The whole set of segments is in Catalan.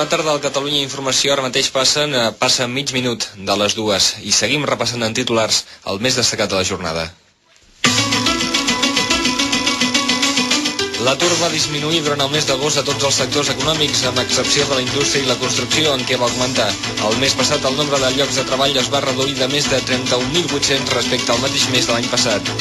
Bona tarda al Catalunya Informació. Ara mateix passa mig minut de les 2 i seguim repassant en titulars el més destacat de la jornada. L'atur va disminuir durant el mes d'agost a tots els sectors econòmics, amb excepció de la indústria i la construcció, en què va augmentar. El mes passat el nombre de llocs de treball es va reduir de més de 31.800 respecte al mateix mes de l'any passat.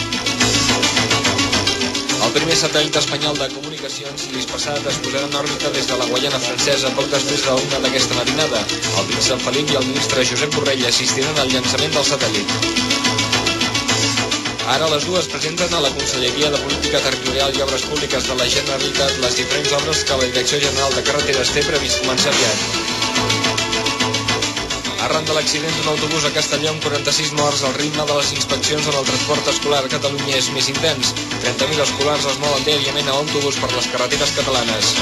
El primer satèl·lit espanyol de comunicacions l'any passat es posarà en òrbita des de la Guaiana Francesa poc després de la 1 d'aquesta matinada. El príncep Felip i el ministre Josep Borrell assistiran al llançament del satèl·lit. Ara les dues presenten a la Conselleria de Política Territorial i Obres Públiques de la Generalitat les diferents obres que la Direcció General de Carreteres té previst començar aviat. Arran de l'accident d'un autobús a Castelló amb 46 morts, el ritme de les inspeccions en el transport escolar a Catalunya és més intens. 30.000 escolars es mouen diàriament a autobús per les carreteres catalanes.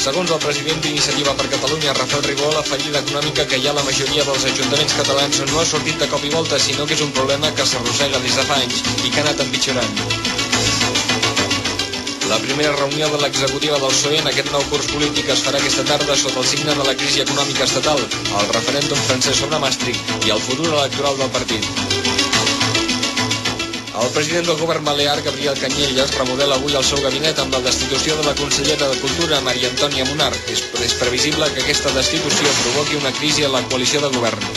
Segons el president d'Iniciativa per Catalunya, Rafael Ribó, la fallida econòmica que hi ha a la majoria dels ajuntaments catalans no ha sortit de cop i volta, sinó que és un problema que s'arrossega des de fa anys i que ha anat empitjorant. La primera reunió de l'executiva del PSOE en aquest nou curs polític es farà aquesta tarda sota el signe de la crisi econòmica estatal, el referèndum francès sobre Maastricht i el futur electoral del partit. El president del govern balear, Gabriel Cañellas, remodela avui el seu gabinet amb la destitució de la consellera de Cultura, Maria Antònia Munar. És previsible que aquesta destitució provoqui una crisi a la coalició de govern.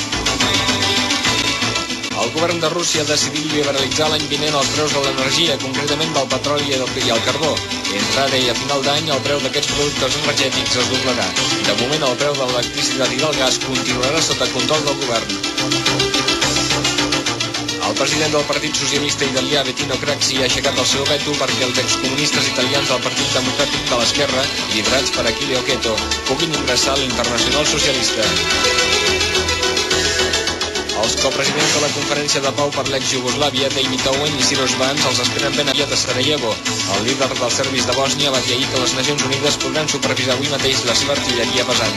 El govern de Rússia ha decidit liberalitzar l'any vinent els preus de l'energia, concretament del petroli i el carbó. Entre ara i a final d'any, el preu d'aquests productes energètics es doblarà. De moment, el preu de l'electricitat i del gas continuarà sota control del govern. El president del Partit Socialista Italià, Bettino Craxi, ha aixecat el seu veto perquè els excomunistes italians del Partit Democràtic de l'Esquerra, liderats per Achille Occhetto, puguin ingressar a l'Internacional Socialista. Els copresidents de la Conferència de Pau per l'ex-Iugoslàvia, David Owen i Cyrus Vance, els esperen ben aviat a Sarajevo. El líder dels serbis de Bòsnia va dir ahir que les Nacions Unides podran supervisar avui mateix la seva artilleria pesant.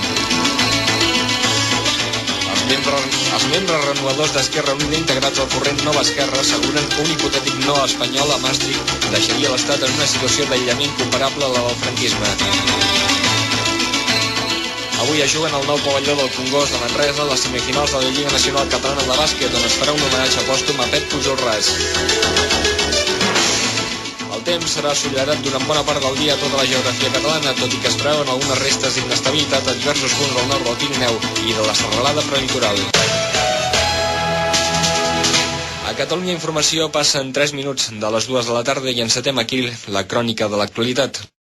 Els membres renovadors d'Esquerra Unida integrats al corrent Nova Esquerra asseguren que un hipotètic no espanyol a Maastricht deixaria l'Estat en una situació d'aïllament comparable a la del franquisme. Avui es juguen al nou pavelló del Congost de Manresa les semifinals de la Lliga Nacional Catalana de Bàsquet, on es farà un homenatge pòstum a Pep Pujol Ras. El temps serà assolellat durant bona part del dia a tota la geografia catalana, tot i que es preveuen algunes restes d'inestabilitat a diversos punts del nord del Pirineu i de la serralada prelitoral. A Catalunya Informació passen 3 minuts de les 2 de la tarda i encetem aquí la crònica de l'actualitat.